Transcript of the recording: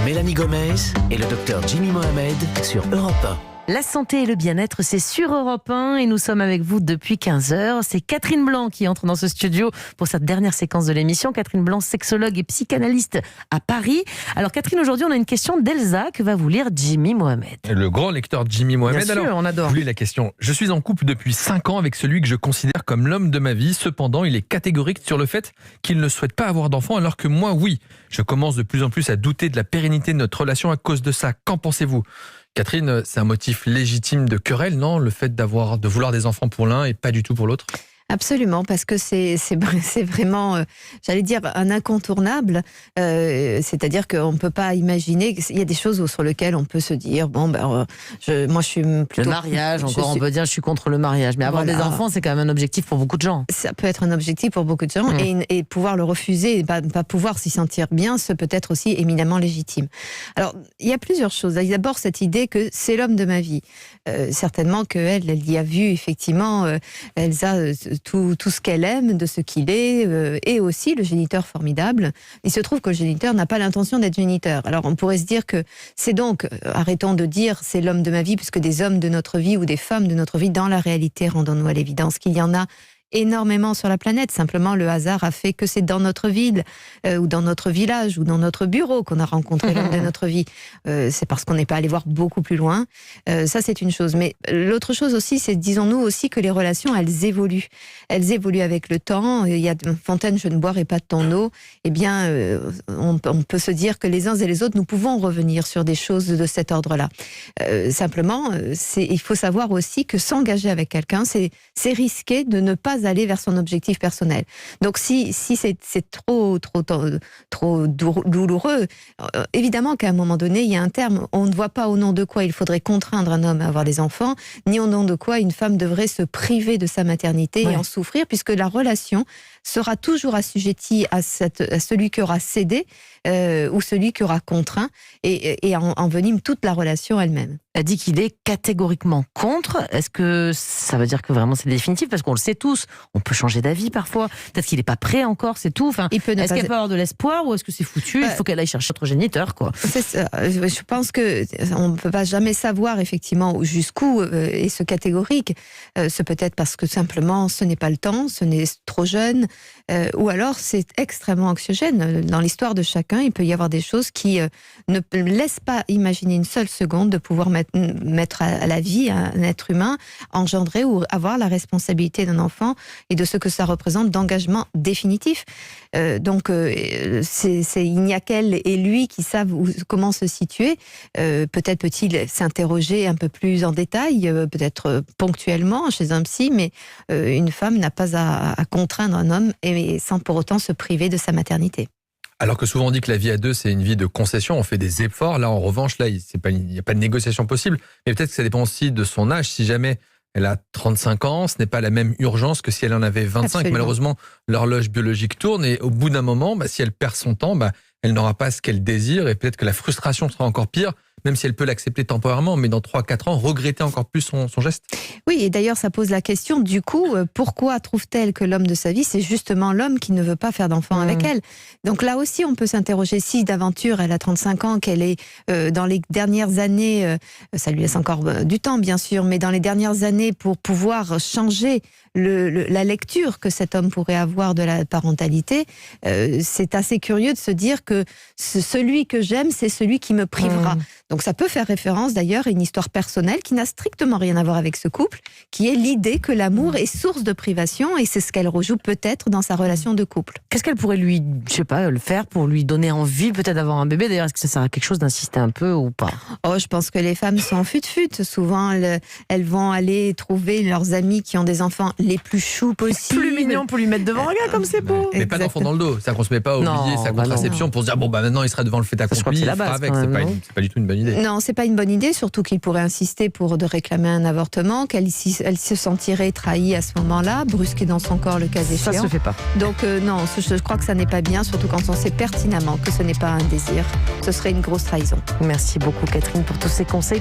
Mélanie Gomez et le docteur Jimmy Mohamed sur Europe 1. La santé et le bien-être, c'est sur Europe 1 et nous sommes avec vous depuis 15h. C'est Catherine Blanc qui entre dans ce studio pour cette dernière séquence de l'émission. Catherine Blanc, sexologue et psychanalyste à Paris. Alors Catherine, aujourd'hui on a une question d'Elsa que va vous lire Jimmy Mohamed. Le grand lecteur Jimmy Mohamed. Bien sûr, alors, on adore. Vous lis la question. Je suis en couple depuis 5 ans avec celui que je considère comme l'homme de ma vie. Cependant, il est catégorique sur le fait qu'il ne souhaite pas avoir d'enfant alors que moi, oui. Je commence de plus en plus à douter de la pérennité de notre relation à cause de ça. Qu'en pensez-vous ? Catherine, c'est un motif légitime de querelle, non ? Le fait de vouloir des enfants pour l'un et pas du tout pour l'autre ? Absolument, parce que c'est vraiment, j'allais dire, un incontournable. C'est-à-dire qu'on ne peut pas imaginer. Il y a des choses sur lesquelles on peut se dire, bon, moi je suis plutôt. Le mariage, on peut dire je suis contre le mariage. Mais avoir des enfants, c'est quand même un objectif pour beaucoup de gens. Ça peut être un objectif pour beaucoup de gens et pouvoir le refuser et pas pouvoir s'y sentir bien, ce peut être aussi éminemment légitime. Alors, il y a plusieurs choses. D'abord, cette idée que c'est l'homme de ma vie. Certainement qu'elle y a vu, effectivement, Elsa, tout ce qu'elle aime de ce qu'il est, et aussi le géniteur formidable. Il se trouve que le géniteur n'a pas l'intention d'être géniteur. Alors on pourrait se dire que c'est donc, arrêtons de dire c'est l'homme de ma vie, puisque des hommes de notre vie ou des femmes de notre vie, dans la réalité, rendons-nous à l'évidence qu'il y en a énormément sur la planète. Simplement, le hasard a fait que c'est dans notre ville, ou dans notre village, ou dans notre bureau qu'on a rencontré l'homme de notre vie. C'est parce qu'on n'est pas allé voir beaucoup plus loin. Ça, c'est une chose. Mais l'autre chose aussi, c'est, disons-nous aussi, que les relations, elles évoluent. Elles évoluent avec le temps. Il y a Fontaine, je ne boirai pas de ton eau. Eh bien, on peut se dire que les uns et les autres, nous pouvons revenir sur des choses de cet ordre-là. Simplement, il faut savoir aussi que s'engager avec quelqu'un, c'est risquer de ne pas aller vers son objectif personnel. Donc si c'est trop douloureux, évidemment qu'à un moment donné, il y a un terme. On ne voit pas au nom de quoi il faudrait contraindre un homme à avoir des enfants, ni au nom de quoi une femme devrait se priver de sa maternité et en souffrir, puisque la relation sera toujours assujettie à celui qui aura cédé ou celui qui aura contraint, et envenime toute la relation elle-même. Elle dit qu'il est catégoriquement contre. Est-ce que ça veut dire que vraiment c'est définitif ? Parce qu'on le sait tous, on peut changer d'avis parfois. Peut-être qu'il n'est pas prêt encore, c'est tout. Enfin, est-ce qu'elle peut avoir de l'espoir ou est-ce que c'est foutu ? Il faut qu'elle aille chercher notre géniteur, quoi. C'est ça. Je pense qu'on ne peut pas jamais savoir effectivement jusqu'où est ce catégorique. C'est peut-être parce que simplement ce n'est pas le temps, ce n'est trop jeune, ou alors c'est extrêmement anxiogène. Dans l'histoire de chacun, il peut y avoir des choses qui ne laissent pas imaginer une seule seconde de pouvoir mettre à la vie un être humain, engendrer ou avoir la responsabilité d'un enfant et de ce que ça représente d'engagement définitif. Donc il n'y a qu'elle et lui qui savent comment se situer. Peut-être peut-il s'interroger un peu plus en détail, peut-être ponctuellement chez un psy, mais une femme n'a pas à contraindre un homme et sans pour autant se priver de sa maternité. Alors que souvent on dit que la vie à deux, c'est une vie de concession, on fait des efforts. Là, en revanche, il n'y a pas de négociation possible. Mais peut-être que ça dépend aussi de son âge. Si jamais elle a 35 ans, ce n'est pas la même urgence que si elle en avait 25. Absolument. Malheureusement, l'horloge biologique tourne et au bout d'un moment, si elle perd son temps, elle n'aura pas ce qu'elle désire et peut-être que la frustration sera encore pire, même si elle peut l'accepter temporairement, mais dans 3-4 ans, regretter encore plus son geste. Oui, et d'ailleurs, ça pose la question, du coup, pourquoi trouve-t-elle que l'homme de sa vie, c'est justement l'homme qui ne veut pas faire d'enfant avec elle ? Donc là aussi, on peut s'interroger si d'aventure, elle a 35 ans, qu'elle est dans les dernières années, ça lui laisse encore du temps, bien sûr, mais dans les dernières années, pour pouvoir changer la lecture que cet homme pourrait avoir de la parentalité, c'est assez curieux de se dire que celui que j'aime, c'est celui qui me privera. Donc ça peut faire référence d'ailleurs à une histoire personnelle qui n'a strictement rien à voir avec ce couple, qui est l'idée que l'amour est source de privation, et c'est ce qu'elle rejoue peut-être dans sa relation de couple. Qu'est-ce qu'elle pourrait lui, le faire pour lui donner envie peut-être d'avoir un bébé ? D'ailleurs, est-ce que ça sert à quelque chose d'insister un peu ou pas ? Oh, je pense que les femmes sont fut-fut. Souvent, elles vont aller trouver leurs amis qui ont des enfants les plus choux possibles. Plus mignons pour lui mettre devant un gars comme c'est beau. Mais pas d'enfant dans le dos. C'est-à-dire qu'on se met pas à oublier sa contraception pour se dire maintenant il sera devant le fait accompli, il fera avec. C'est pas du tout une bonne idée. Non, c'est pas une bonne idée, surtout qu'il pourrait insister pour de réclamer un avortement, elle se sentirait trahie à ce moment-là, brusquée dans son corps le cas échéant. Ça se fait pas. Donc non, je crois que ça n'est pas bien, surtout quand on sait pertinemment que ce n'est pas un désir. Ce serait une grosse trahison. Merci beaucoup Catherine pour tous ces conseils.